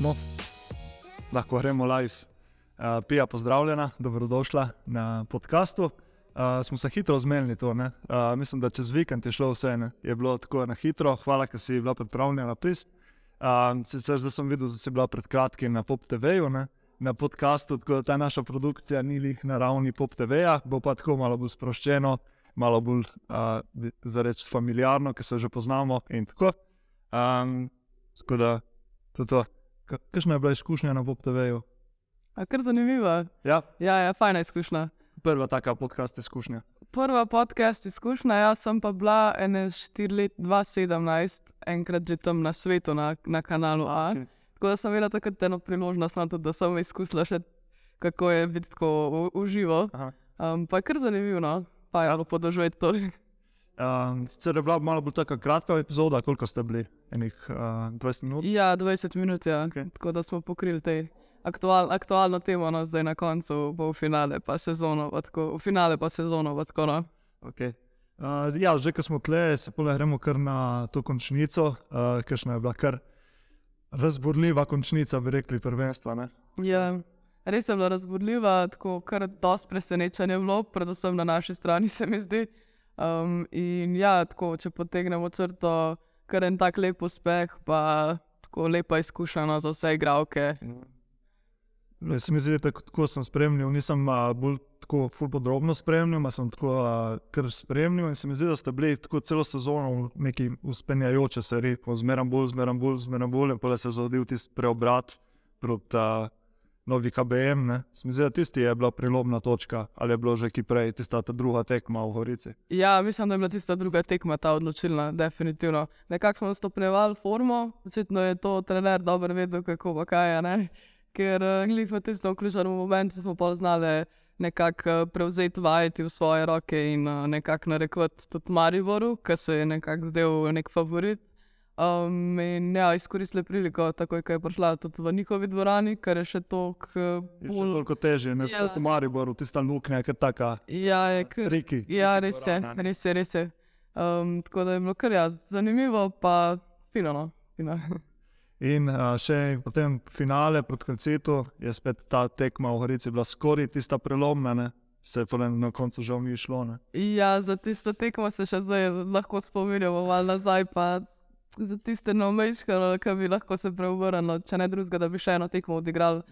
smo, lahko gremo live. Pija, pozdravljena, dobrodošla na podcastu. Smo se hitro zmenili to, ne? Mislim, da čez vikend je šlo vse, ne? Je bilo tako na hitro. Hvala, ker si bila pripravljena prist. Sicer zdaj sem videl, da si bila pred kratkim na Pop TV-ju, ne? Na podcastu, tako da ta naša produkcija ni lih na ravni Pop TV-ja, bo pa tako malo bolj sproščeno, malo bolj za reči familiarno, ker se že poznamo in tako. Tako da, to. Kakšna je bila izkušnja na Pop TV-ju? Kar zanimiva. Ja? Ja, fajna izkušnja. Prva taka podcast izkušnja. Prva podcast izkušnja, jaz sem pa bila 4 let, 2017, enkrat že tam na svetu, na kanalu A. Okay. Tako da sem imela takrat eno priložnost na to, da sem izkusila še, kako je biti tako uživo. Pa je kar zanimivo, no? Pa je podoživeti to. Sicer je bila malo bolj taka kratka epizoda, koliko ste bili? Enih 20 minut? Ja, 20 minut, ja. Okay. Tako da smo pokrili te aktualno temo, no, zdaj na koncu bo v finale pa sezono, tako, no. Okay. Ja, že ko smo tle, se pole gremo kar na to končnico, kakšna je bila kar razburljiva končnica, bi rekli, prvenstva, ne? Ja, res je bila razburljiva, tako kar dosti presenečenja bilo, predvsem na naši strani se mi zdi. In ja, tako, če potegnemo črto, kar en tak lep uspeh, pa tako lepa izkušnja za vse igralke. Se mi zdi, tako sem spremljal, nisem bolj tako ful podrobno spremljal, sem tako kar spremljal in se mi zdi, da ste bili tako celo sezono v neki uspenjajoče se ritmu, zmeram bolj in potem se je zgodil tisti preobrat proti novi KBM, ne? Se mi zdi, da tisti je bila prelomna točka, ali je bilo že ki prej, tista ta druga tekma v Gorici? Ja, mislim, da je bila tista druga tekma ta odločilna, definitivno. Nekako smo stopnjevali formo, očitno je to trener dobro vedel, kako pa kaj je, ne? Ker glih v tistem ključnem momentu smo pa znali nekako prevzeti vajeti v svoje roke in nekako narekovati tudi Mariboru, ki se je nekako zdel nek favorit. In ja, izkoristili priliko, takoj, ko je prišla tudi v njihovi dvorani, kar je še toliko težje, ne spet v Mariboru, tista luknja je kar taka triki. Ja, res je. Tako da je bilo kar zanimivo, pa fino, no. In še potem finale proti Krcetu je spet ta tekma v Gorici bila skoraj tista prelomna, ne? Se je na koncu žal ni šlo, ne? Ja, za tisto tekmo se še zdaj lahko spominjamo malo nazaj, pa za tiste nomejškano, ki bi lahko se preobrnilo, če ne drugega, da bi še eno tekmo odigrali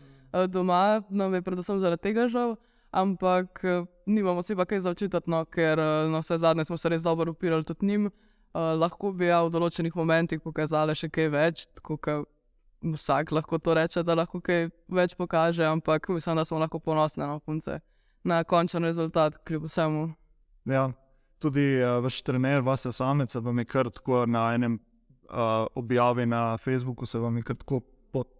doma, nam je predvsem zaradi tega žal, ampak nimamo si pa kaj za očitati, no, ker na vse zadnje smo se res dobro upirali tudi njim. Lahko bi v določenih momentih pokazali še kaj več, tako kot vsak lahko to reče, da lahko kaj več pokaže, ampak mislim, da smo lahko ponosni na punce, na končen rezultat, kljub vsemu. Ja, tudi vaš trener Vasja Samec vam je kar tako na enem objavi na Facebooku se vam je kar tako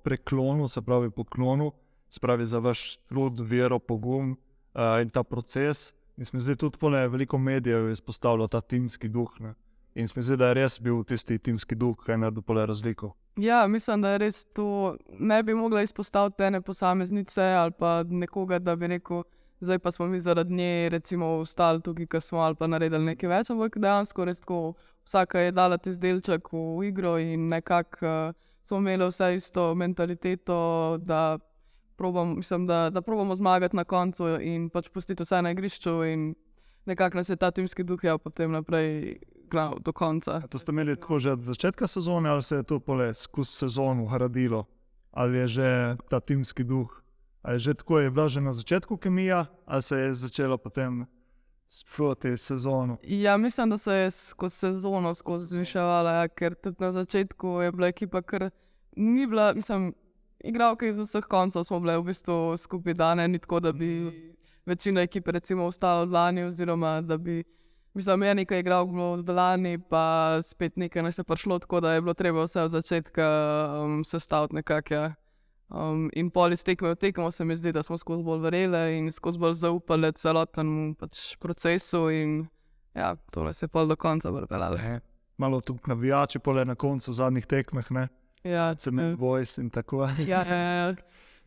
preklonil, se pravi poklonil, se pravi za vaš trud, vero, pogum in ta proces. In se mi zdi tudi pole veliko medijev izpostavljalo ta timski duh, ne? In se mi zdi, da je res bil tisti timski duh, kaj je naredil pole razliko. Ja, mislim, da je res to, ne bi mogla izpostaviti ene posameznice ali pa nekoga, da bi rekel, zdaj pa smo mi zaradi nje recimo ostali tukaj, ko smo ali pa naredili nekaj več, ampak dejansko res tako, vsaka je dala tisti delček v igro in nekako smo imeli vse isto mentaliteto, da probamo zmagati na koncu in pač pustiti vse na igrišču in nekako nas je ta timski duh potem naprej glav do konca. To ste imeli tako že od začetka sezone ali se je to pole skozi sezono gradilo? Ali je že ta timski duh? Ali je že tako, je bila že na začetku kemija ali se je začelo potem sproti sezono? Ja, mislim, da se je skozi sezono zviševala, ker tudi na začetku je bila ekipa, ker ni bila, mislim, igralke iz vseh koncev smo bile v bistvu skupaj dane, ni tako, da bi večina ekipe recimo ostala od lani oziroma da bi, mislim, je nekaj igralk bilo od lani, pa spet nekaj nas je prišlo, tako da je bilo treba vse od začetka sestaviti nekako, ja. In pol iz tekme v tekmo se mi zdi, da smo skozi bolj verjeli in skozi bolj zaupali celotnemu pač procesu in ja, to nas je pol do konca vrpeljalo. Malo tudi navijači pole na koncu v zadnjih tekmeh, ne? Ja. Cement Boys in tako. Ja.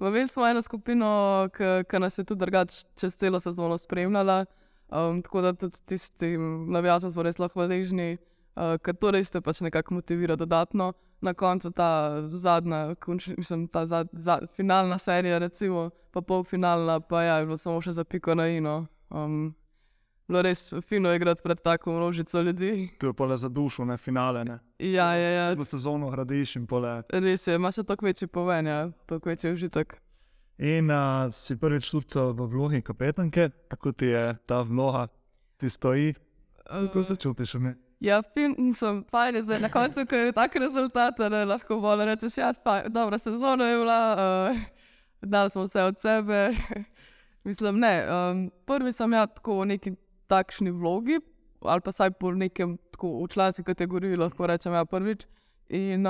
Imeli smo eno skupino, ki nas je tudi drugače čez celo sezono spremljala, tako da tudi tistim navijačem smo res lahko hvaležni, ker to res te pač nekako motivira dodatno. na koncu ta zadnja, mislim, ta finalna serija, recimo, pa polfinalna, pa ja, je bilo samo še za piko na i, no. Bilo res fino igrati pred tako množico ljudi. To je pole za dušo, ne finale, ne. Ja. Celo sezono gradiš in pole. Res je, ima še toliko večji pomen, ja, toliko večji užitek. In si prvič tudi v vlogi kapetanke, kako ti je ta vloga, ti stoji, kako se čutiš, ne? Ja, fajn je zdaj na koncu, ko je tak rezultat, ne, lahko bolj rečeš, ja, dobra sezona je bila, dali smo vse od sebe. Mislim, ne, prvi sem ja tako v neki takšni vlogi, ali pa saj po nekem tako v članski kategoriji, lahko rečem ja prvič. In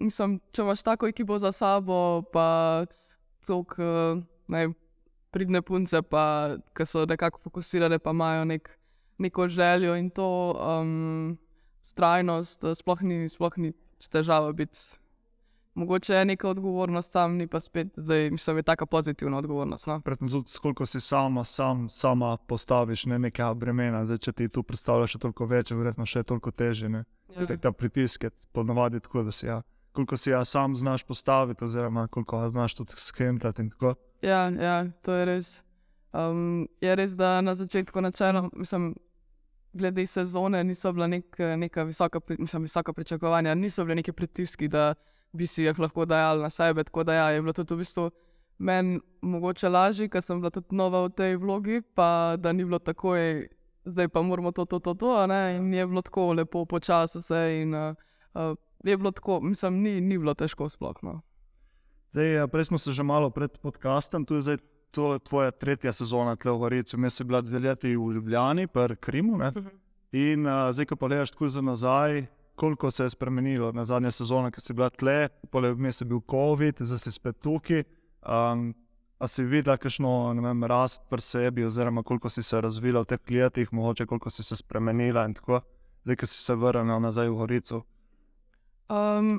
mislim, če imaš tako ekipo za sabo, pa toliko, pridne punce, pa ki so nekako fokusirane, pa imajo neko željo in to vztrajnost, sploh ni težava biti. Mogoče je neka odgovornost, sam ni pa spet, zdaj mislim, je taka pozitivna odgovornost, no. Predtem tudi, koliko si sama postaviš, ne, neka bremena, zdaj, če ti tu predstavljaš še toliko več, verjetno še toliko težje, ne. Ja. Ta pritisk je ponavadi tako, da si koliko si sam znaš postaviti, oziroma koliko znaš tudi skemtati in tako. Ja, to je res. Je res, da na začetku načeloma, mislim, glede sezone niso bila neka visoka pričakovanja, niso bile neki pritiski, da bi si jih lahko dajali na sebe, tako da ja, je bilo tudi v bistvu meni mogoče lažje, ker sem bila tudi nova v tej vlogi, pa da ni bilo takoj, zdaj pa moramo to, ne, in je bilo tako lepo počasi vse in je bilo tako, mislim, ni bilo težko sploh, no. Zdaj, prej smo se že malo pred podcastom, tu je zdaj to tvoja tretja sezona tle v Gorici, vmes je bila 2 leti v Ljubljani, pri Krimu, ne, in zdaj, ko pa gledaš tako za nazaj, koliko se je spremenilo na zadnje sezone, ki si bila tle, poleg vmes je bil COVID, zdaj si spet tukaj. A si videla kakšno, ne vem, rast pri sebi, oziroma koliko si se razvila v teh letih, mogoče koliko si se spremenila in tako, zdaj, ko si se vrnila nazaj v Gorico?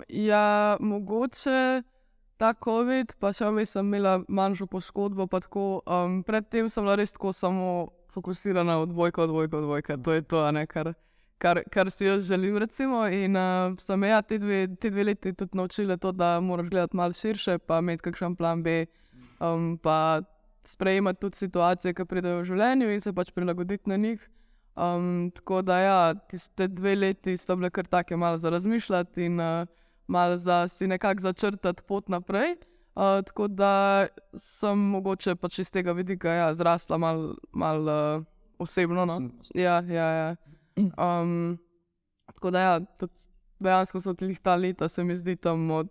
Ja, mogoče ta COVID, pa še vmes sem imela manjšo poškodbo, pa tako, predtem sem bila res tako samo fokusirana odbojka, to je to, ne, kar si jaz želim, recimo, in so me te dve leti tudi naučile to, da moraš gledati malo širše, pa imeti kakšen plan B, pa sprejemati tudi situacije, ki pridejo v življenju in se pač prilagoditi na njih. Tako da ja, tiste 2 leti sta bile kar take malo za razmišljati in malo za si nekako začrtati pot naprej. Tako da sem mogoče pač iz tega vidika ja, zrasla malo osebno, no. Ja. Tako da ja, tudi dejansko so tudi ta leta, se mi zdi tam od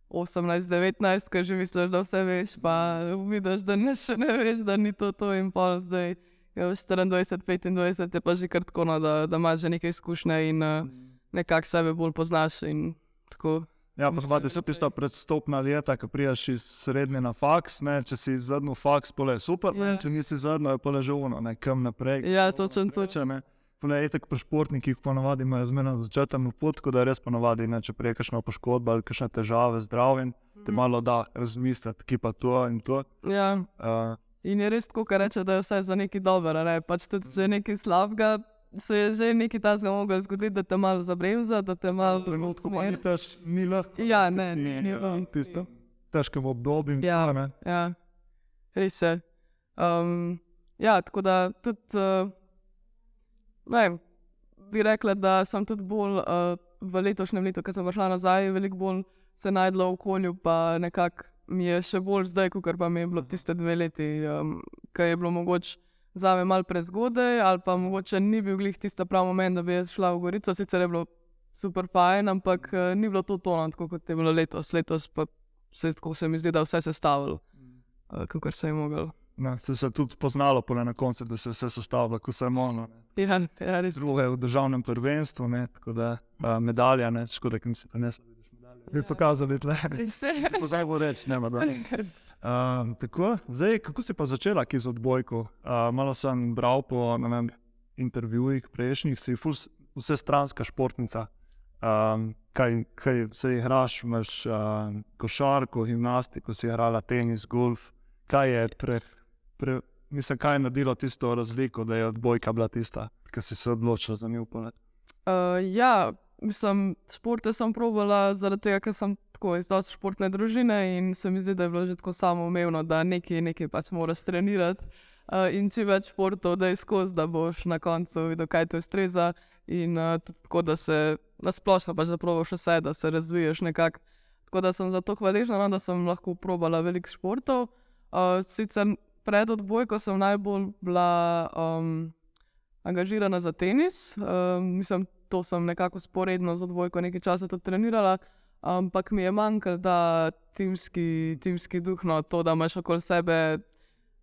18-19, ker že misliš, da vse veš, pa vidiš, da še ne veš, da ni to in pol zdaj 24-25 je pa že kar tako, no, da imaš že nekaj izkušnje in nekako sebe bolj poznaš in tako. Ja, pa se tista predstopna leta, ko prijaš iz srednje na faks, ne, če si zadnjo faks, pole je super, Ja. če nisi zadnjo, je pole že ono, ne, kam naprej. Ja, točno. Ne. Pole je itak pri športnikih ponavadi imajo zmerno začetno pot, tako da je res ponavadi, ne, če prije kakšna poškodba ali kakšne težave z zdravjem, te malo da razmisliti, ki pa to in to. Ja. In je res tako, kar reče, da je vse za nekaj dobrega, ne, pač tudi že nekaj slabega, se je že nekaj tazga moglo zgoditi, da te malo zabremza, da te malo usmeri. Ni lahko. Ja, ne, ni lahko. Tisto težkem obdobju. Ja. Ne. Ja, res je. Ja, tako da tudi, bi rekla, da sem tudi bolj v letošnjem letu, ko sem prišla nazaj, veliko bolj se najdla v okolju, pa nekako mi je še bolj zdaj, kakor pa mi je bilo tiste 2 leti, ko je bilo mogoče zame malo prezgodaj, ali pa mogoče ni bil glih tisti pravi moment, da bi jaz šla v Gorico, sicer je bilo super fajn, ampak ni bilo to tono, tako kot je bilo letos. Letos pa tako se mi zdi, da vse sestavilo, kakor se je moglo. No, se tudi poznalo pole na koncu, da se vse sestavlja, ko se je mono. Ja, res. Druga je v državnem prvenstvu, ne, tako da medalja, ne, škoda, ki nisi prinesla, vidiš medaljo. Bi pokazali tle. Pozaj bo reči, nema da. Tako, zdaj, kako si pa začela ki z odbojko? Malo sem bral po, ne vem, intervjujih prejšnjih, si vse stranska športnica. Kaj se igraš, imaš košarko, gimnastiko, si igrala tenis, golf. Kaj je kaj je naredilo tisto razliko, da je odbojka bila tista, ki si se odločila za njo polet? Ja, mislim, športe sem probala zaradi tega, ker sem tako iz dosti športne družine in se mi zdi, da je bilo že tako samoumevno, da nekaj pač moraš trenirati. In čim več športov, da je skozi, da boš na koncu videl, kaj te ustreza. In tudi tako, da se nasplošno pač zaprobaš vse, da se razviješ nekako. Tako da sem zato hvaležna, da sem lahko probala veliko športov. Sicer pred odbojko sem najbolj bila angažirana za tenis. Mislim, to sem nekako sporedno z odbojko nekaj časa tudi trenirala, ampak mi je manjkalo ta timski duh, no, to, da imaš okoli sebe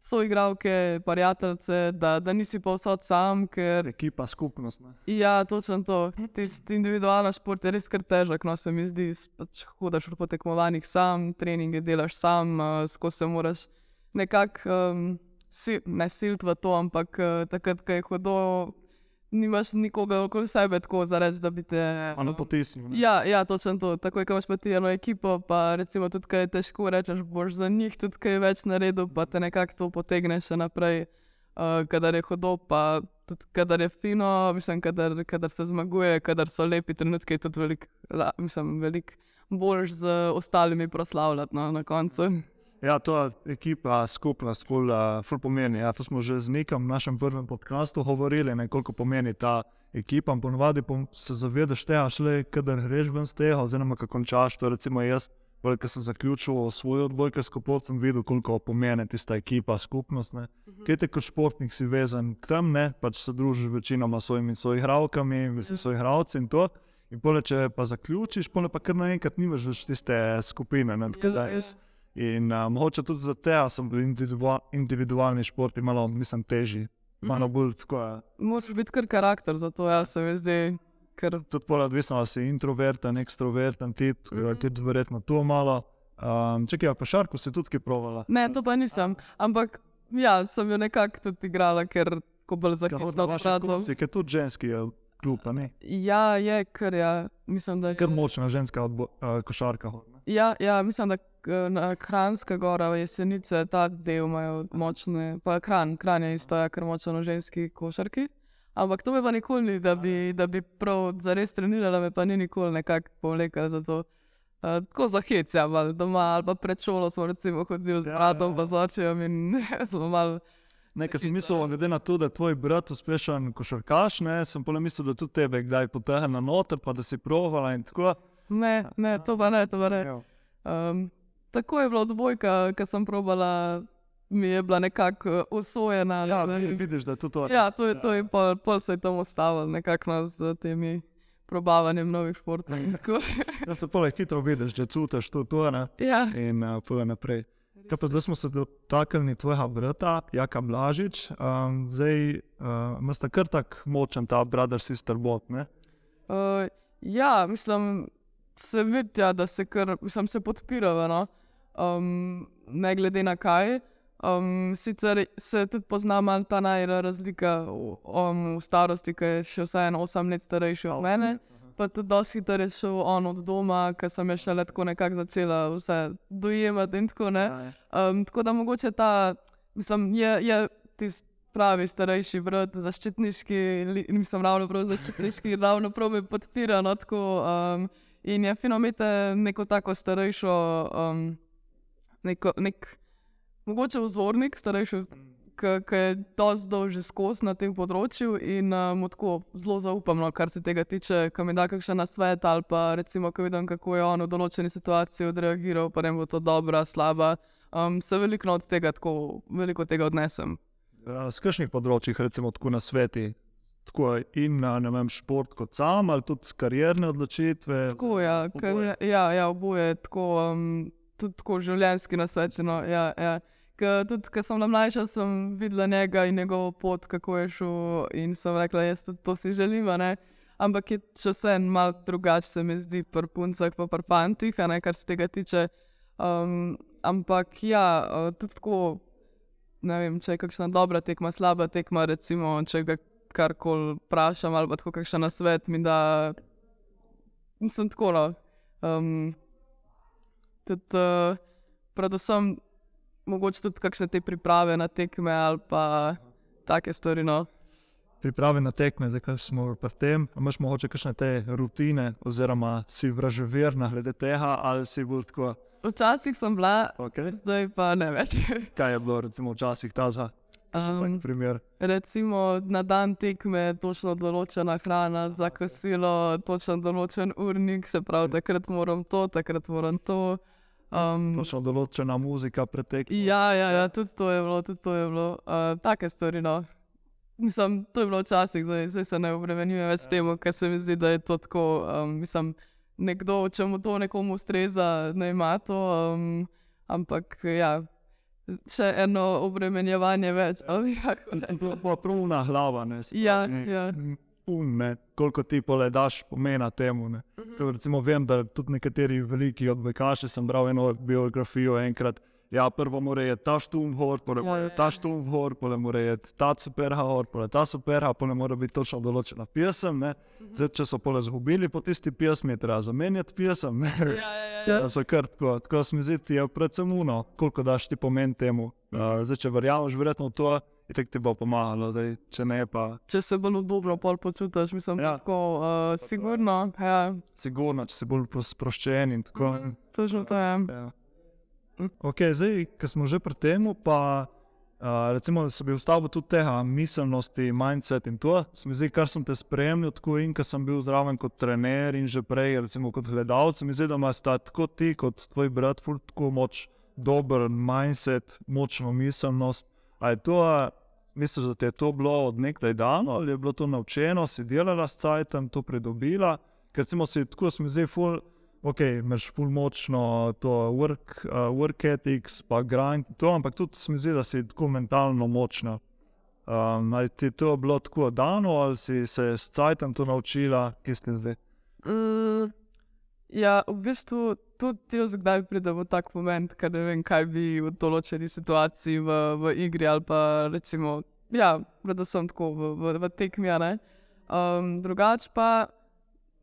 soigralke, prijateljice, da nisi povsod sam, ker... Ekipa, skupnost, ne? Ja, točno to. Tisti individualni šport je res kar težak, no, se mi zdi, pač hodiš po tekmovanjih sam, treninge delaš sam, skozi se moraš nekako, ne siliti v to, ampak takrat, ko je hudo, nimaš nikoga okoli sebe tako za reči, da bi te... Malo potisnil, ne? Ja, točno to. Takoj, ko imaš pa ti eno ekipo, pa recimo tudi, ko je težko, rečeš, boš za njih tudi kaj več naredil, pa te nekako to potegne še naprej, kadar je hudo, pa tudi kadar je fino, mislim, kadar se zmaguje, kadar so lepi trenutki, je tudi veliko boljš z ostalimi proslavljati, no, na koncu. Ja, to ekipa, skupnost, ful pomeni. Ja, to smo že z Nikom v našem prvem podcastu govorili, koliko pomeni ta ekipa. Ponovadi se zavedaš tega, šele kadar greš ven z tega, oziroma ko končaš to, recimo jaz, ko sem zaključil svoj odbojkarsko pot, sem videl, koliko pomeni tista ekipa, skupnost. Kaj te kot športnik si vezan k tem, ne? Pač se družiš večinoma s svojimi soigralkami, soigralci in to. In pole, če pa zaključiš, pole pa kar naenkrat nimaš več tiste skupine. In mogoče tudi za tega sem bil individualni šport malo, mislim, težji. Malo bolj tako je. Moraš biti kar karakter za to, ja, se mi zdi. Tudi pol odvisno, ali si introverten, ekstroverten tip, tudi verjetno to malo. Čekaj, pa šarko si tudi kaj provala? Ne, to pa nisem, ampak ja, sem jo nekako tudi igrala, ker ko bolj zaključila odstradlo. Ker tudi ženski klub, pa ne? Ja, je kar, ja. Mislim, da je... Kar močna ženska košarka. Ja, mislim, da na Kranjska gora, Jesenice, ta del imajo močne, pa Kranj je isto, ja, kar močno ženski košarki. Ampak to me pa nikoli ni, da bi prav zares trenirala, me pa ni nikoli nekako povlekala za to. Tako za hec, ja, malo doma ali pa pred šolo smo recimo hodili z bratom pa z očem in smo malo... Nekaj sem mislil, glede na to, da je tvoj brat uspešen košarkaš, sem potem mislil, da tudi tebe kdaj potegne noter, pa da si provala in tako. Ne, to pa ne. Tako je bila odbojka, ko sem probala, mi je bila nekako usvojena. Ja, vidiš, da je to. Ja, to je to in pol se je tam ostavilo nekako z temi probavanjem novih športov. Ja, se pole hitro vidiš, da cutiš to, ne? Ja. In pole naprej. Kaj pa zdaj smo se dotaknili tvojega brata, Jaka Blažič. Zdaj imate kar tak močen ta brother-sister bond, ne? Ja, mislim, se vidi, ja, da se kar, mislim, se podpirava, no. Ne glede na kaj. Sicer se tudi pozna malo ta razlika v starosti, ki je še vseeno 8 let starejši od mene. Pa tudi dosti hitro je šel on od doma, ker sem je šele tako nekako začela vse dojemati in tako, ne. Tako da mogoče ta, mislim, je tisti pravi starejši brat, zaščitniški, mislim, ravno prav me podpira, no, tako. In je fino imeti neko tako starejšo, mogoče vzornik starejši, ki je dosti dolg že skozi na tem področju in mu tako zelo zaupam, no, kar se tega tiče, ko mi da kakšen nasvet ali pa recimo, ko vidim, kako je on v določeni situaciji odreagiral, pa ne bo to dobra, slaba, se veliko od tega tako, veliko tega odnesem. S kakšnih področjih recimo tako nasveti? Tako in ne vem, šport kot sam ali tudi karierne odločitve? Tako, ja, oboje, tako, tudi tako življenjski nasveti, no, ja. Tudi, ko sem bila mlajša, sem videla njega in njegovo pot, kako je šel in sem rekla, jaz tudi to si želim, ne. Ampak je še vseeno malo drugače, se mi zdi, pri puncah pa pri fantih, ne, kar se tega tiče. Ampak ja, tudi tako, ne vem, če je kakšna dobra tekma, slaba tekma, recimo, če ga karkoli vprašam ali pa tako kakšen nasvet mi da, mislim tako, no. Tudi predvsem mogoče tudi kakšne te priprave na tekme ali pa take stvari, no. pripravi na tekme, zdaj kaj smo pri tem, imaš mogoče kakšne te rutine oziroma si vraževerna glede tega ali si bolj tako? Včasih sem bila, Okay. zdaj pa ne več. Kaj je bilo recimo včasih ta primer? Recimo na dan tekme točno določena hrana za kosilo, točno določen urnik, se pravi, takrat moram to, takrat moram to. Točno določena muzika pred tekmo. Ja, tudi to je bilo. Take stvari, no. Mislim, to je bilo včasih, zdaj se ne obremenjujem več temu, ker se mi zdi, da je to tako, nekdo, če mu to nekomu ustreza, ne ima to, ampak ja, še eno obremenjevanje več. To je pa pruna glava, ne? Ja. Ne, koliko ti pole daš pomena temu, ne. To recimo vem, da tudi nekateri veliki odbojkaši, sem bral eno biografijo enkrat, ja, prvo mora je ta štum gor, pole mora ta štum gor, pole mora je ta superha gor, pole ta superha, pole mora biti točno določena pesem, ne. Zdaj, če so pole zgubili po tisti pesmi, je treba zamenjati pesem, ne. Ja. So kar tako se mi zdi, ti je predvsem koliko daš ti pomen temu. Zdaj, če verjameš verjetno v to, in tako ti bo pomagalo, da če ne pa... Če se bolj dobro pol počutiš, mislim, tako, sigurno, ja. Sigurno, če si bolj sproščen in tako. Točno to je. Ja. Ok, zdaj, ko smo že pri temu, pa recimo, da se bi ustavil tudi tega miselnosti, mindset in to, se mi zdi, kar sem te spremljal tako in ko sem bil zraven kot trener in že prej, recimo kot gledalec, se mi zdi, da ima sta tako ti kot tvoj brat ful tako dober mindset, močno miselnost. A je to, misliš, da ti je to bilo od nekdaj dano, ali je bilo to naučeno, si delala s cajtom, to pridobila? Ker recimo si tako, se mi zdi, imaš ful močno to work ethics, pa grind, to, ampak tudi se mi zdi, da si tako mentalno močna. Ali ti to bilo tako dano, ali si se s cajtom to naučila, kje si zdaj? Ja, v bistvu tudi jaz kdaj pridem v tak moment, ker ne vem, kaj bi v določeni situaciji v igri ali pa recimo, ja, predvsem tako v tekmi, ne. Drugače pa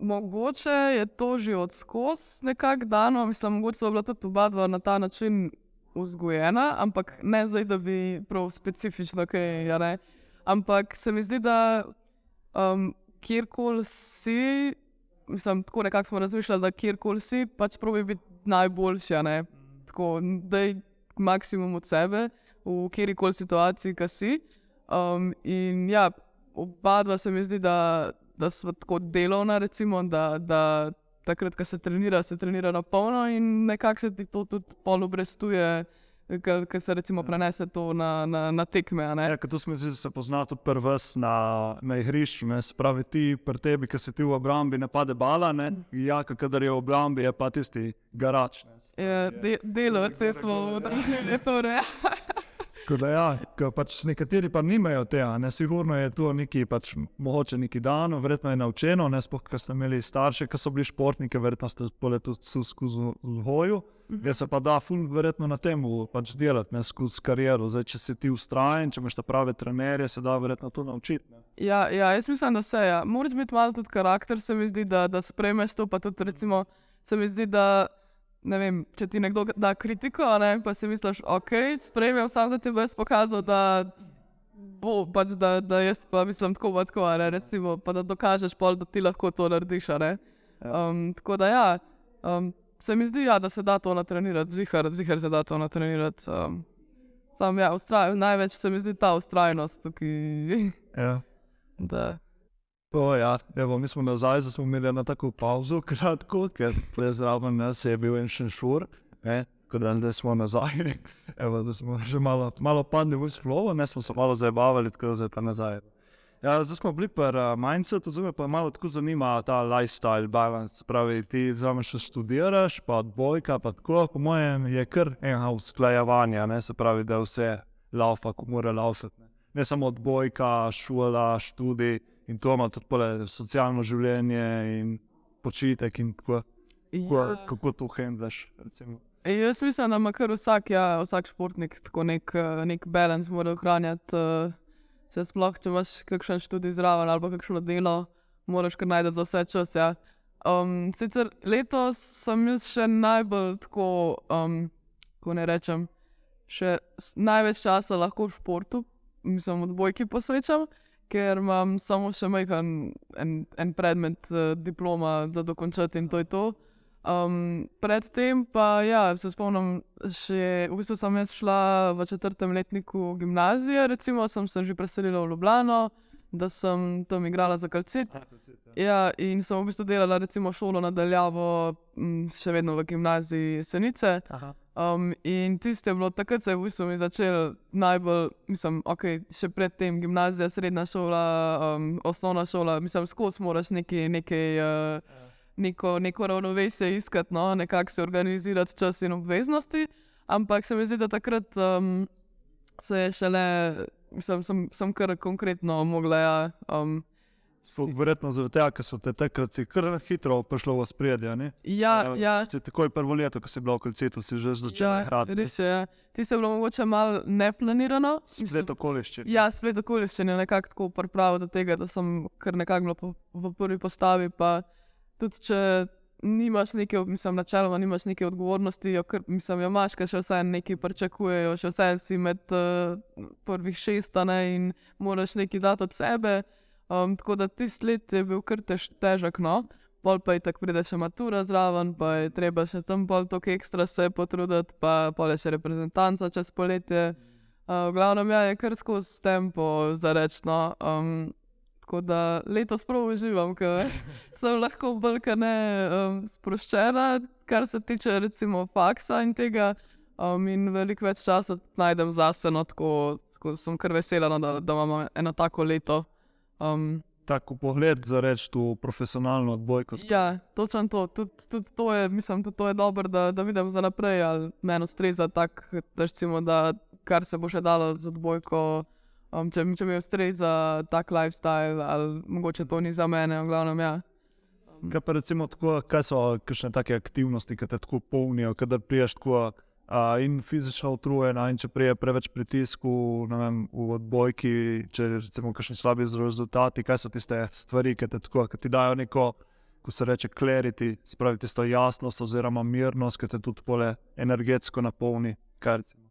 mogoče je to že odskoz nekako dano, mislim, mogoče so bila tudi oba dva na ta način vzgojena, ampak ne zdaj, da bi prav specifično kaj, ja ne. Ampak se mi zdi, da kjerkoli si, mislim, tako nekako smo razmišljali, da kjerkoli si, pač probi biti najboljši, ne. Tako, daj maksimum od sebe v kjerikoli situaciji, ki si. In ja, oba dva se mi zdi, da sva tako delovna, recimo, da takrat, ko se trenira na polno in nekako se ti to tudi pol obrestuje, ko se recimo prenese to na tekme, ne. Ja, ker to se mi zdi, da se pozna tudi pri vas na igrišču, ne. Se pravi, ti pri tebi, ko si ti v obrambi, ne pade bala, ne. Ja, kadar je v obrambi, je pa tisti garač, ne. Ja, delavci smo odrejali torej. Tako da ja, ker pač nekateri pa nimajo tega, ne, sigurno je to neki pač mogoče neki dano, verjetno je naučeno, ne, sploh, ker ste imeli starše, ki so bili športniki, verjetno ste pole tudi skozi vzgoju, jaz se pa da ful verjetno na tem pač delati, ne, skozi kariero, zdaj, če si ti vztrajen, če imaš ta prave trenerje, se da verjetno to naučiti, ne. Ja, jaz mislim, da se, ja, moraš biti malo tudi karakter, se mi zdi, da sprejmeš to, pa tudi recimo, se mi zdi, da ne vem, če ti nekdo da kritiko, ne, pa si misliš, ok, sprejmem, sam za te bo jaz pokazal, da bo, pač da jaz pa mislim tako, ne, recimo, pa da dokažeš pol, da ti lahko to narediš, ne. Tako da ja, se mi zdi, ja, da se da to natrenirati, ziher se da to natrenirati. Sam ja, največ se mi zdi ta vztrajnost tukaj. Ja. Da. Ja, evo, mi smo nazaj, zdaj smo imeli na tako pauzo kratko, ker zraven nas je bil en šenšur, ne, tako da smo nazaj, evo, da smo že malo padli v splovo, ne, smo se malo zabavali, tako da zdaj pa nazaj. Ja, zdaj smo bili pri mindsetu, zdaj me pa malo tako zanima ta lifestyle balance, pravi, ti zraven še študiraš, pa odbojka, pa tako, po mojem je kar usklajevanje, ne, se pravi, da vse laufa, ko mora laufati, ne. Ne samo odbojka, šola, študij, in to ima tudi pole socialno življenje in počitek in tako. Ja. Kako to handlaš, recimo? Jaz mislim, da ima kar vsak športnik tako nek balans mora ohranjati. Če sploh, če imaš kakšen študij zraven ali pa kakšno delo, moraš kar najti za vse čas, ja. Sicer letos sem jaz še najbolj tako, ko ne rečem, še največ časa lahko v športu, mislim, odbojki posvečam, ker imam samo še majhen en predmet diploma za dokončati in to je to. Predtem pa se spomnim, v bistvu sem jaz šla v 4. letniku gimnazije, recimo sem se že preselila v Ljubljano, da sem tam igrala za Kalcit. Ja, in sem v bistvu delala recimo šolo nadaljavo, še vedno v gimnaziji Senice. In tisto je bilo, takrat se je v bistvu mi začel najbolj, mislim, še pred tem gimnazija, srednja šola, osnovna šola, mislim, skozi moraš neko ravnovesje iskati, no, nekako se organizirati čas in obveznosti, ampak se mi zdi, da takrat se je šele, sem kar konkretno mogla, Verjetno zaradi tega, ker so te takrat si kar hitro prišlo v ospredje, ne? Ja. Si takoj prvo leto, ko si bila v Kalcitu, si že začela igrati. Res je. Ti se je bilo mogoče malo neplanirano. Splet okoliščin. Ja, splet okoliščin je nekako tako pripravil do tega, da sem kar nekako bila v prvi postavi, pa tudi če nimaš neke, načeloma nimaš neke odgovornosti, jo imaš, ker še vse nekaj pričakujejo, še vse si med prvih 6, in moraš nekaj dati od sebe. Tako da tisti let je bil kar težek, no. Pol pa je tako pride še matura zraven, pa je treba še tam pol toliko ekstra se potruditi, pa pol je še reprezentanca čez poletje. V glavnem je kar skozi tempo za reči, no. Tako da letos prav uživam, ker sem lahko bolj kot ne sproščena, kar se tiče recimo faksa in tega, in veliko več časa najdem zase, no, tako sem kar vesela, no, da imamo eno tako leto. Tako pogled za reči tu profesionalno odbojko. Ja, točno to. Tudi to je, tudi to je dobro, da vidim za naprej, ali meni ustreza tak, recimo, da kar se bo še dalo z odbojko, če mi ustreza tak lifestyle, ali mogoče to ni za mene, v glavnem, ja. Kaj pa recimo tako, kaj so kakšne take aktivnosti, ki te tako polnijo, kadar priješ tako in fizično utrujena, in če prije preveč pritisku, ne vem, v odbojki, če recimo kakšni slabi rezultati, kaj so tiste stvari, ki ti dajo neko, ko se reče clarity, se pravi tisto jasnost oziroma mirnost, ki te tudi pole energetsko napolni, kaj recimo?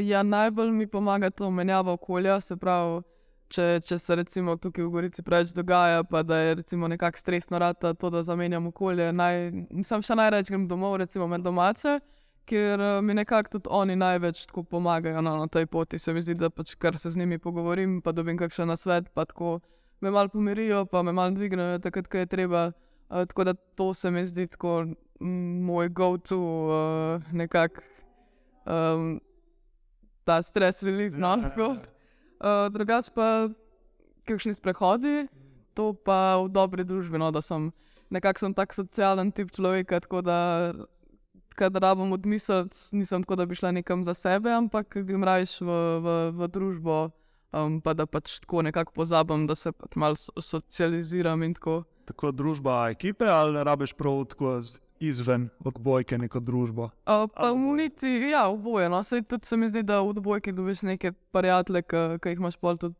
Ja, najbolj mi pomaga to menjava okolja, se pravi, če se recimo tukaj v Gorici preveč dogaja, pa da je recimo nekako stresno rata to, da zamenjam okolje, še najreč grem domov, recimo med domače, ker mi nekako tudi oni največ tako pomagajo na tej poti. Se mi zdi, da pač kar se z njimi pogovorim, pa dobim kakšen nasvet, pa tako me malo pomirijo, pa me malo dvignejo takrat, ko je treba. Tako da to se mi zdi tako moj go-to nekako ta stres relief, no. Drugače pa kakšni sprehodi, to pa v dobri družbi, no, da sem tak socialen tip človeka, tako da kadar rabim odmisliti, nisem tako, da bi šla nekam za sebe, ampak grem rajš v družbo, pa da pač tako nekako pozabim, da se pač malo socializiram in tako. Tako družba ekipe ali ne rabiš prav tako izven odbojke neko družbo? Pa niti, ja, oboje, no. Saj tudi se mi zdi, da v odbojki dobiš neke prijatelje, ki jih imaš pol tudi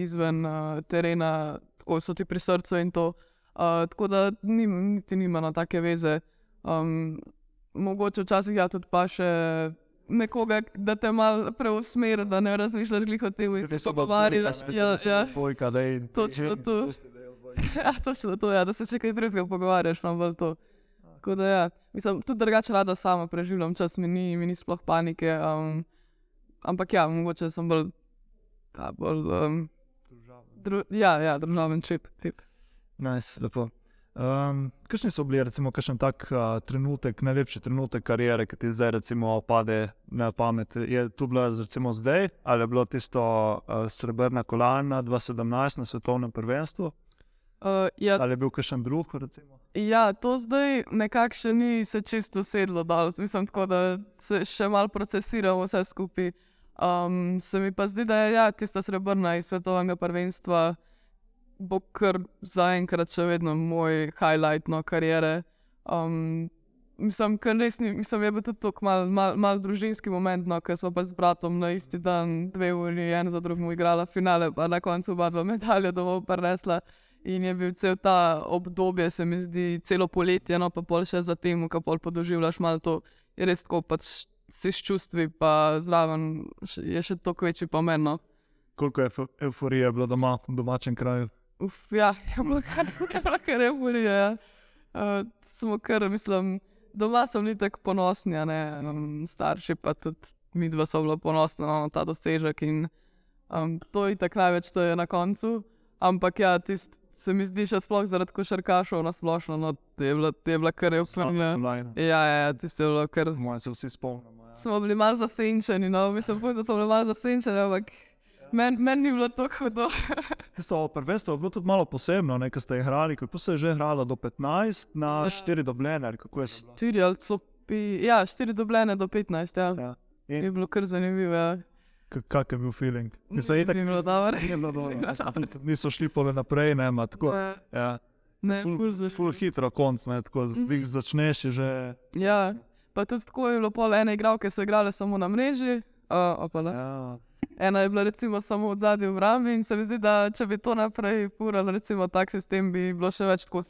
izven terena, tako so ti pri srcu in to. Tako da niti nima na take veze. Mogoče včasih tudi pa še nekoga, da te malo preusmeri, da ne razmišljaš glih o tem in se pogovarjaš. Odbojka, da je točno to. Ja, točno to, ja, da se še kaj drugega pogovarjaš, no, bolj to. Tako da ja, tudi drugače rada sama preživljam čas, mi ni sploh panike, ampak ja, mogoče sem bolj družaven čip. Nice, lepo. Kakšni so bili recimo kakšen tak trenutek, najlepši trenutek kariere, ki ti zdaj recimo pade na pamet? Je to bilo recimo zdaj, ali je bilo tisto srebrna kolajna 2017 na svetovnem prvenstvu? Ja. Ali je bil kakšen drug recimo? Ja, to zdaj nekako še ni se čisto sedlo dal, mislim tako, da se še malo procesiramo vse skupaj. Se mi pa zdi, da je tista srebrna iz svetovnega prvenstva bo kar zaenkrat še vedno moj highlight, no, kariere. Ker res je bil tudi tako mal družinski moment, no, ker smo pa z bratom na isti dan 2 uri en za drugim igrala finale, pa na koncu oba medalje domov prinesla. In je bil cel ta obdobje, se mi zdi, celo poletje, no, pa pol še za tem, ko pol podoživljaš malo to, je res tako pač si s čustvi, pa zraven je še toliko večji pomen, no. Koliko je euforije bilo doma, v domačem kraju? Ja, je bilo kar euforija. Ja. Smo kar, mislim, doma so bili tako ponosni, a ne, starši pa tudi mi dva so bila ponosna na ta dosežek in to je tako največ, to je na koncu. Ampak ja, se mi zdi še sploh zaradi košarkašov nasplošno, no, je bila kar euforija. Ja, tisto je bilo kar... Moje se vsi spomnimo. Ja. Smo bili malo zasenčeni, no, mislim, da smo bili malo zasenčeni, ampak meni ni bilo tako hudo. Tisto prvenstvo je bilo tudi malo posebno, ne, ko ste igrali, kako se je že igralo do 15 na 4 dobljene, ali kako je se? 4 ali so 4 dobljene do 15, ja. Ja. Je bilo kar zanimivo, ja. Kak je bil feeling? Ni bilo dobro. Niso šli pole naprej, ne, ma tako. Ja. Ne, ful hitro konc, ne, tako začneš je že... Ja, pa tudi tako je bilo pol ene igralke, so igrale samo na mreži, Ja. Ena je bila recimo samo od zadnje v obrambi in se mi zdi, da če bi to naprej furali, recimo tak sistem, bi bilo še več tako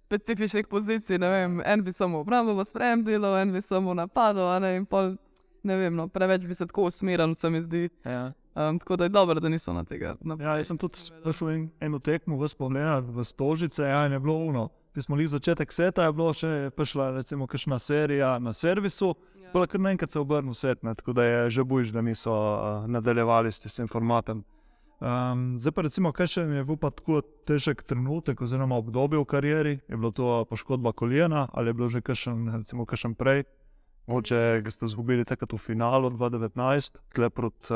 specifičnih pozicij, ne vem, en bi samo obrambo v sprejem delal, en bi samo napadal, a ne, in pol, ne vem, no, preveč bi se tako usmerali, se mi zdi. Ja. Tako da je dobro, da niso na tega. Ja, jaz sem tudi prišel eno tekmo v spomljenju v Stožice, ja, in je bilo ono. Ker smo bili začetek seta, je bilo še prišla recimo kakšna serija na servisu, pa kar naenkrat se obrnil set, ne, tako da je že bojiš, da niso nadaljevali s tem formatom. Zdaj pa recimo, kaj še mi je bil pa tako težek trenutek oziroma obdobje v karieri, je bilo to poškodba koljena ali je bilo že kakšen prej, mogoče ga ste izgubili takrat v finalu 2019, tle proti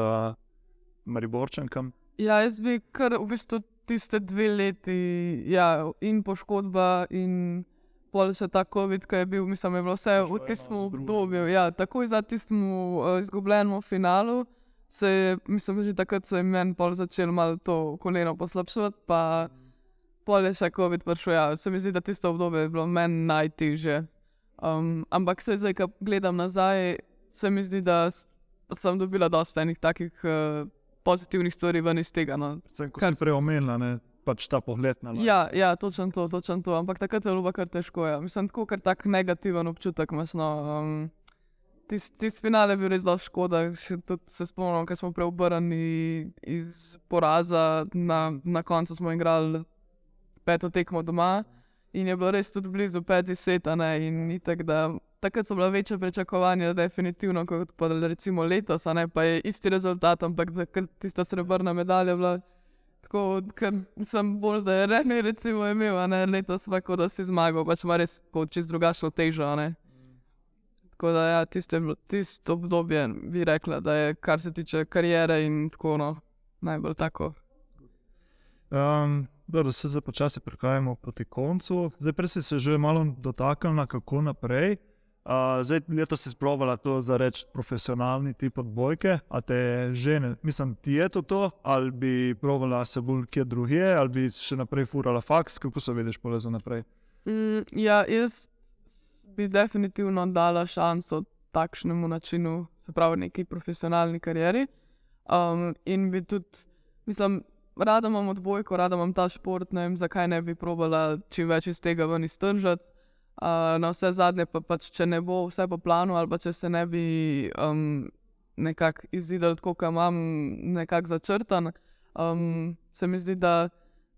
Mariborčankam. Ja, jaz bi kar v bistvu tiste 2 leti, ja, in poškodba in pol še ta COVID, ki je bil, mislim, je bilo vse v tistem obdobju, ja, takoj za tistem izgubljenem finalu, mislim, že takrat se je meni pol začelo malo to koleno poslabšati, pa pol je še COVID prišel, ja, se mi zdi, da tisto obdobje je bilo meni najtežje. Ampak se zdaj, ko gledam nazaj, se mi zdi, da sem dobila dosta enih takih pozitivnih stvari ven iz tega, no. Ko si prej omenila, ne, pač ta pogled na life. Ja, točno to, ampak takrat je bilo kar težko, ja. Mislim, tako kar tak negativen občutek imaš, no. Tisti finale je bil res dosti škoda, še tudi se spomnim, ko smo preobrnili iz poraza, na koncu smo igrali 5. tekmo doma in je bilo res tudi blizu 5 seta, ne, in itak, da takrat so bila večja pričakovanja, definitivno, kot pa recimo letos, a ne, pa je isti rezultat, ampak tista srebrna medalja bila tako, ker sem bolj, da je Remi recimo imel, a ne, letos pa, kot da si zmagal, pač ima res čist drugačno težo, a ne. Tako da ja, tisto obdobje bi rekla, da je, kar se tiče kariere in tako, no, najbolj tako. Dobro, se zdaj počasi prihajamo proti koncu. Zdaj prej si se že malo dotaknila, kako naprej. Zdaj letos si sprobala to za reči profesionalni tip odbojke, a te žene, mislim, ti je to, ali bi probala se bolj kje drugje, ali bi še naprej furala faks, kako se vidiš pole za naprej? Ja, jaz bi definitivno dala šanso takšnemu načinu, se pravi neki profesionalni karieri. In bi tudi, mislim, rada imam odbojko, rada imam ta šport, ne vem, zakaj ne bi probala čim več iz tega ven iztržati. Na vse zadnje pa pač, če ne bo vse po planu ali pa če se ne bi nekako izidel tako, kot imam nekako začrtan, se mi zdi, da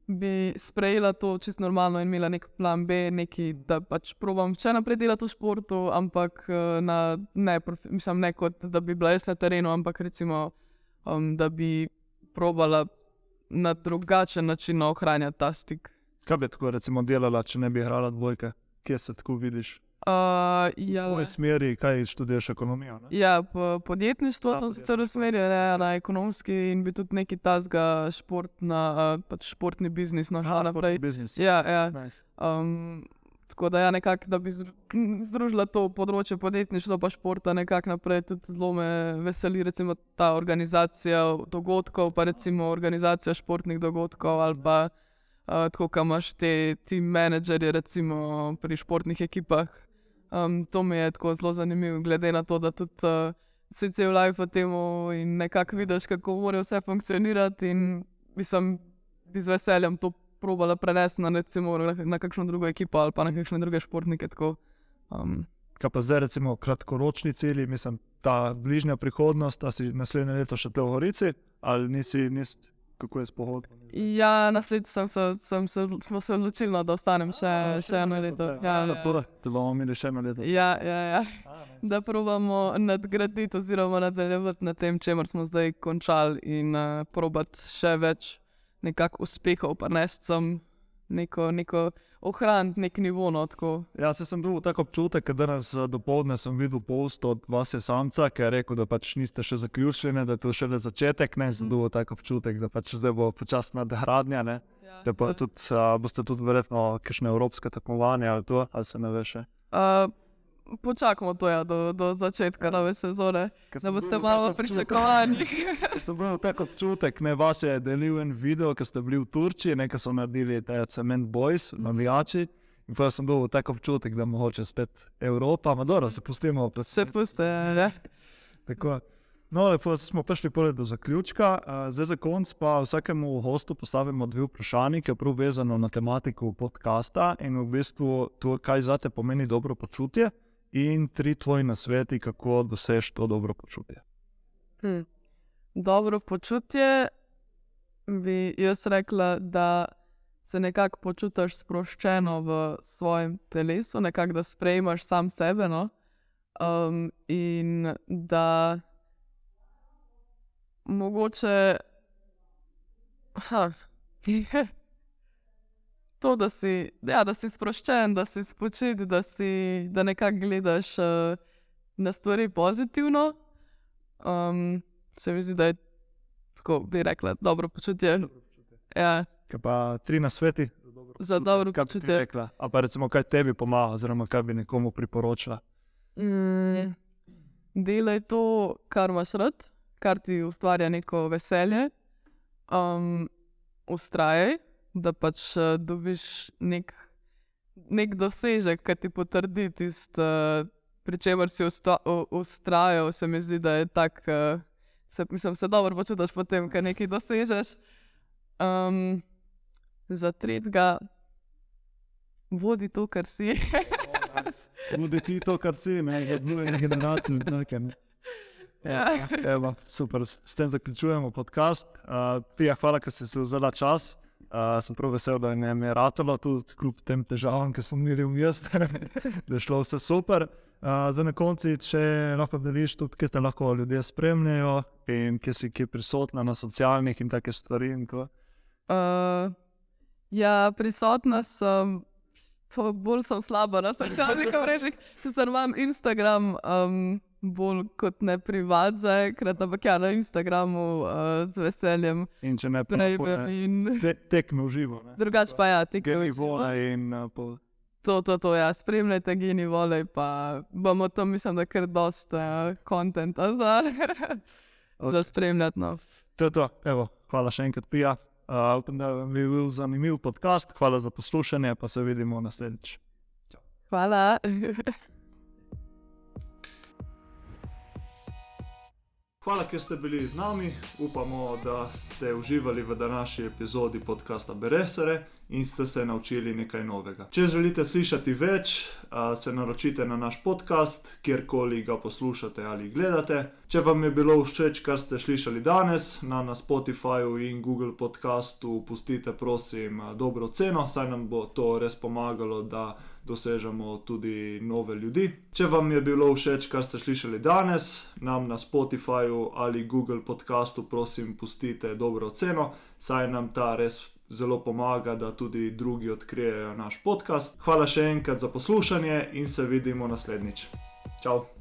bi sprejela to čisto normalno in imela nek plan B, neki, da pač probam še naprej delati v športu, ampak ne kot, da bi bila jaz na terenu, ampak recimo, da bi probala na drugačen način ohranjati ta stik. Kaj bi tako recimo delala, če ne bi igrala odbojke? Kje se tako vidiš? Ja, v tvojej smeri, kaj študiraš ekonomijo? Ne? Ja, podjetništvo sem sicer usmerjena na ekonomski in bi tudi neki tazga pač športni biznis našla naprej. Ja. Nice. Tako da ja, nekako, da bi združila to področje podjetništva pa športa nekako naprej, tudi zelo me veseli recimo ta organizacija dogodkov, pa recimo organizacija športnih dogodkov ali pa tako, ko imaš te team menedžerje recimo pri športnih ekipah. To mi je tako zelo zanimivo, glede na to, da tudi si cel life v temu in nekako vidiš, kako mora vse funkcionirati in mislim, bi z veseljem to probala prenesti na kakšno drugo ekipo ali pa na kakšne druge športnike. Tako. Kaj pa zdaj recimo kratkoročni cilji, mislim, ta bližnja prihodnost, a si naslednje leto še tle v Gorici ali nisi, kako je s pohodbo? Ja, naslednjič smo se odločili, da ostanem še eno leto. Ja. Da bomo imeli še eno leto. Ja. Da probamo nadgraditi oziroma nadaljevati na tem, čemer smo zdaj končali in probati še več nekako uspehov, pa sem neko ohraniti nek nivo, no, tako. Ja, sem dobil tak občutek, da danes dopoldne sem videl post od Vasja Samca, ki je rekel, da pač niste še zaključili, da je to šele začetek, ne, sem dobil tak občutek, da pač zdaj bo počasna nadgradnja, ne, da pa tudi, boste tudi verjetno kakšne evropske tekmovanja ali to, ali se ne veš še? Počakamo to, ja, do začetka nove sezone, da boste malo pričakovani. Sem bil tak občutek, ne, vas je delil en video, ki ste bili v Turčiji, nekaj so naredili Cement Boys, navijači, in pa sem bil tak občutek, da mogoče spet Evropa, dobro, se pustimo. Se puste, ja. Tako. No, lepo smo prišli do zaključka. Zdaj za konc pa vsakemu hostu postavimo 2 vprašanji, ki je prav vezano na tematiko podcasta in v bistvu to, kaj zate pomeni dobro počutje. In 3 tvoji nasveti, kako dosežeš to dobro počutje. Dobro počutje bi jaz rekla, da se nekako počutiš sproščeno v svojem telesu, nekako da sprejmaš sam sebe, no? In da mogoče to, da si sproščen, da si spočit, da nekako gledaš na stvari pozitivno. Se mi zdi, da je tako, bi rekla, dobro počutje. Ja. Kaj pa 3 nasveti za dobro kaj bi ti počutje? rekla? A pa recimo, kaj tebi pomaga, oziroma kaj bi nekomu priporočila? Delaj to, kar imaš rad, kar ti ustvarja neko veselje. Vztrajaj, da pač dobiš nek dosežek, ki ti potrdi tisto, pri čemer si vztrajal, se mi zdi, da je tak, se dobro počutiš potem, ko nekaj dosežeš. Za 3. Vodi to, kar si. Budi ti to, kar si, ne, za druge generacije. Evo, super, s tem zaključujemo podcast. Pija, hvala, ker si se vzela čas. Sem prav vesel, da mi je ratalo tudi kljub tem težavam, ki smo imeli v mestu, da je šlo vse super. Za na konci, če lahko deliš tudi, kje te lahko ljudje spremljajo in kje si prisotna na socialnih in take stvari in to. Ja, prisotna sem, bolj sem slaba na socialnih mrežah, sicer imam Instagram, bolj kot ne privat zaenkrat, ampak ja, na Instagramu z veseljem In če ne sprejmem in tekme v živo, ne. drugače pa ja, tekme v Geni živo. Volej in To, ja, spremljajte Geni Volej, pa bomo tam, mislim, da kar dosta kontenta za spremljati, no. To je to, evo, hvala še enkrat, Pija. Upam, da vam je bil zanimiv podcast, hvala za poslušanje, pa se vidimo naslednjič. Hvala. Hvala, ker ste bili z nami. Upamo, da ste uživali v današnji epizodi podcasta Beresare in ste se naučili nekaj novega. Če želite slišati več, se naročite na naš podcast, kjerkoli ga poslušate ali gledate. Če vam je bilo všeč, kar ste slišali danes, na Spotifyju in Google podcastu pustite prosim dobro oceno, saj nam bo to res pomagalo, da dosežemo tudi nove ljudi. Če vam je bilo všeč, kar ste slišali danes, nam na Spotifyju ali Google podcastu prosim pustite dobro oceno, saj nam ta res zelo pomaga, da tudi drugi odkrijejo naš podcast. Hvala še enkrat za poslušanje in se vidimo naslednjič. Čau!